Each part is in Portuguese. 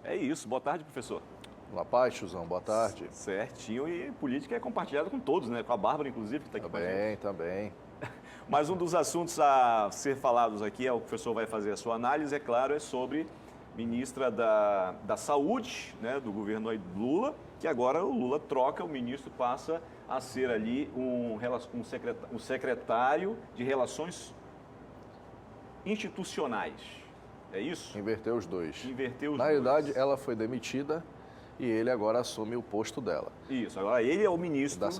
É isso. Boa tarde, professor. Uma paz, tiozão. Boa tarde. Certinho. E política é compartilhada com todos, né? Com a Bárbara, inclusive, que está aqui com a gente. Também. Mas um dos assuntos a ser falados aqui, o professor vai fazer a sua análise, é claro, é sobre ministra da Saúde, né, do governo Lula, que agora o Lula troca, o ministro passa a ser ali um secretário de Relações Institucionais. É isso? Inverteu os dois. Inverteu os Na dois. realidade, ela foi demitida e ele agora assume o posto dela. Isso, agora ele é o ministro Da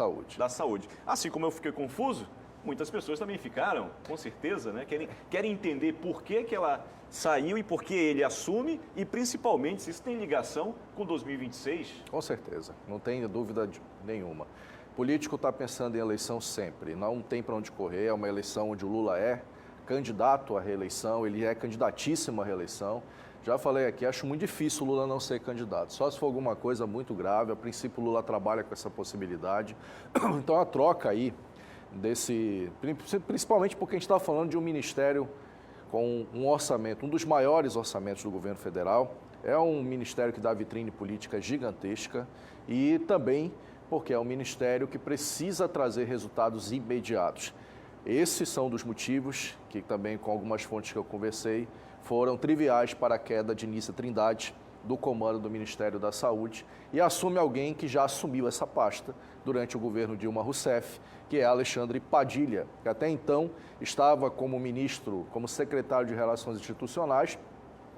Saúde. Assim como eu fiquei confuso, muitas pessoas também ficaram, com certeza, né? Querem entender por que ela saiu e por que ele assume e, principalmente, se isso tem ligação com 2026. Com certeza, não tem dúvida nenhuma. Político está pensando em eleição sempre, não tem para onde correr, é uma eleição onde o Lula é candidato à reeleição, ele é candidatíssimo à reeleição. Já falei aqui, acho muito difícil o Lula não ser candidato, só se for alguma coisa muito grave, a princípio o Lula trabalha com essa possibilidade. Então a troca aí, principalmente porque a gente está falando de um ministério com um orçamento, um dos maiores orçamentos do governo federal, é um ministério que dá vitrine política gigantesca e também porque é um ministério que precisa trazer resultados imediatos. Esses são dos motivos que também com algumas fontes que eu conversei foram triviais para a queda de Nícia Trindade do comando do Ministério da Saúde e assume alguém que já assumiu essa pasta durante o governo Dilma Rousseff, que é Alexandre Padilha, que até então estava como ministro, como secretário de Relações Institucionais.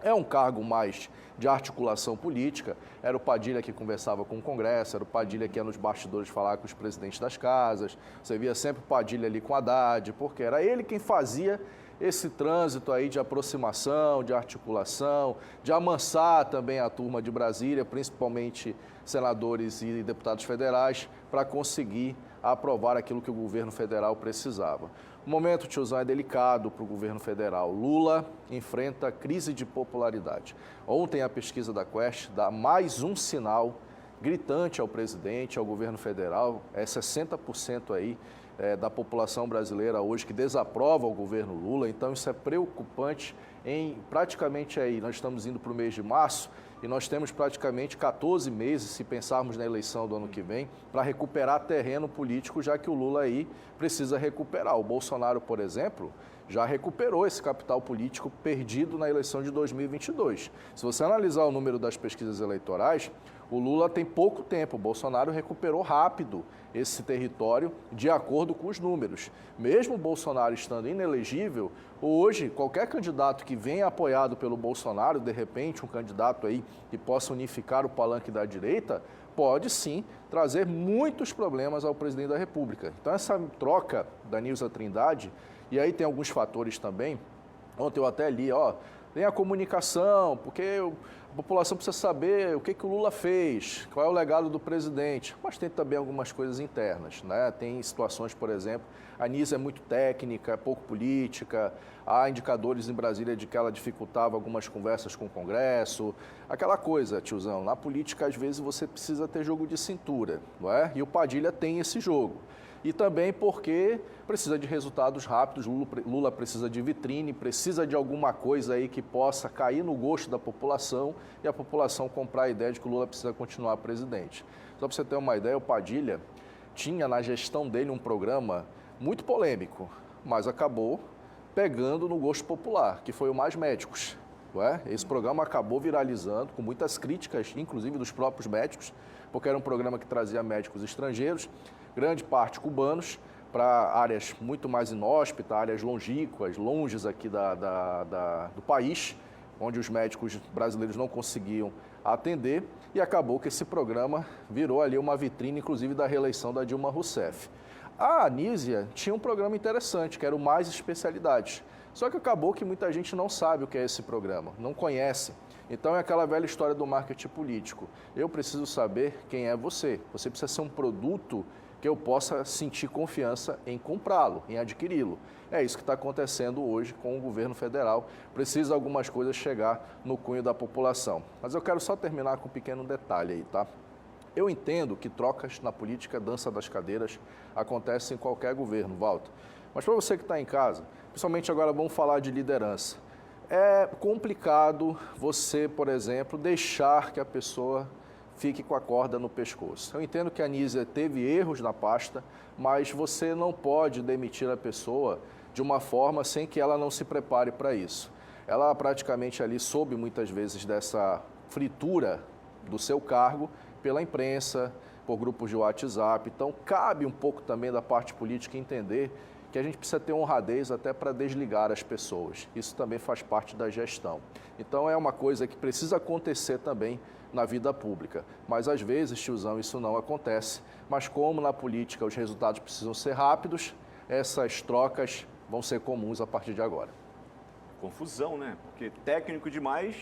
É um cargo mais de articulação política, era o Padilha que conversava com o Congresso, era o Padilha que ia nos bastidores falar com os presidentes das casas, você via sempre o Padilha ali com Haddad, porque era ele quem fazia esse trânsito aí de aproximação, de articulação, de amansar também a turma de Brasília, principalmente senadores e deputados federais, para conseguir aprovar aquilo que o governo federal precisava. O momento, tiozão, é delicado para o governo federal. Lula enfrenta crise de popularidade. Ontem a pesquisa da Quest dá mais um sinal gritante ao presidente, ao governo federal, 60% aí da população brasileira hoje que desaprova o governo Lula, então isso é preocupante. Praticamente aí, nós estamos indo para o mês de março e nós temos praticamente 14 meses, se pensarmos na eleição do ano que vem, para recuperar terreno político, já que o Lula aí precisa recuperar. O Bolsonaro, por exemplo, já recuperou esse capital político perdido na eleição de 2022. Se você analisar o número das pesquisas eleitorais, o Lula tem pouco tempo, o Bolsonaro recuperou rápido esse território de acordo com os números. Mesmo o Bolsonaro estando inelegível, hoje qualquer candidato que venha apoiado pelo Bolsonaro, de repente um candidato aí que possa unificar o palanque da direita, pode sim trazer muitos problemas ao presidente da República. Então essa troca da Nícia Trindade, e aí tem alguns fatores também, ontem eu até li, tem a comunicação, porque a população precisa saber o que o Lula fez, qual é o legado do presidente, mas tem também algumas coisas internas, né? Tem situações, por exemplo, a Nícia é muito técnica, pouco política, há indicadores em Brasília de que ela dificultava algumas conversas com o Congresso, aquela coisa, tiozão, na política às vezes você precisa ter jogo de cintura, não é? E o Padilha tem esse jogo. E também porque precisa de resultados rápidos, Lula precisa de vitrine, precisa de alguma coisa aí que possa cair no gosto da população e a população comprar a ideia de que o Lula precisa continuar presidente. Só para você ter uma ideia, o Padilha tinha na gestão dele um programa muito polêmico, mas acabou pegando no gosto popular, que foi o Mais Médicos. Esse programa acabou viralizando, com muitas críticas, inclusive dos próprios médicos, porque era um programa que trazia médicos estrangeiros, grande parte cubanos, para áreas muito mais inóspitas, áreas longínquas, longes aqui do país, onde os médicos brasileiros não conseguiam atender, e acabou que esse programa virou ali uma vitrine, inclusive, da reeleição da Dilma Rousseff. A Anísia tinha um programa interessante, que era o Mais Especialidades, só que acabou que muita gente não sabe o que é esse programa, não conhece. Então é aquela velha história do marketing político. Eu preciso saber quem é você. Você precisa ser um produto que eu possa sentir confiança em comprá-lo, em adquiri-lo. É isso que está acontecendo hoje com o governo federal. Precisa algumas coisas chegar no cunho da população. Mas eu quero só terminar com um pequeno detalhe aí, tá? Eu entendo que trocas na política, dança das cadeiras, acontecem em qualquer governo, Walter. Mas para você que está em casa, principalmente agora vamos falar de liderança. É complicado você, por exemplo, deixar que a pessoa fique com a corda no pescoço. Eu entendo que a Anísia teve erros na pasta, mas você não pode demitir a pessoa de uma forma sem que ela não se prepare para isso. Ela praticamente ali soube muitas vezes dessa fritura do seu cargo pela imprensa, por grupos de WhatsApp. Então, cabe um pouco também da parte política entender que a gente precisa ter honradez até para desligar as pessoas. Isso também faz parte da gestão. Então, é uma coisa que precisa acontecer também na vida pública. Mas, às vezes, tiozão, isso não acontece. Mas, como na política os resultados precisam ser rápidos, essas trocas vão ser comuns a partir de agora. Confusão, né? Porque técnico demais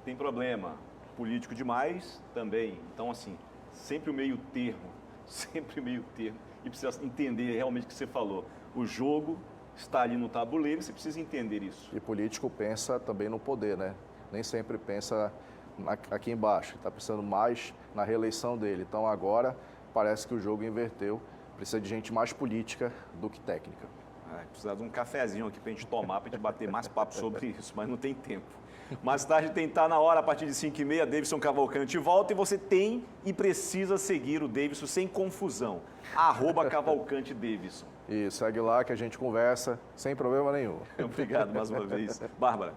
tem problema, político demais também. Então, assim, sempre o meio termo, sempre o meio termo. E precisa entender realmente o que você falou. O jogo está ali no tabuleiro e você precisa entender isso. E político pensa também no poder, né? Nem sempre pensa aqui embaixo, está pensando mais na reeleição dele. Então agora parece que o jogo inverteu, precisa de gente mais política do que técnica. Precisa de um cafezinho aqui para a gente tomar, para a gente bater mais papo sobre isso, mas não tem tempo. Mais tarde tem Tá Na Hora, a partir de 5h30, Davidson Cavalcante volta e você tem e precisa seguir o Davidson sem confusão. @Cavalcante Davidson. E segue lá que a gente conversa sem problema nenhum. Obrigado mais uma vez. Bárbara.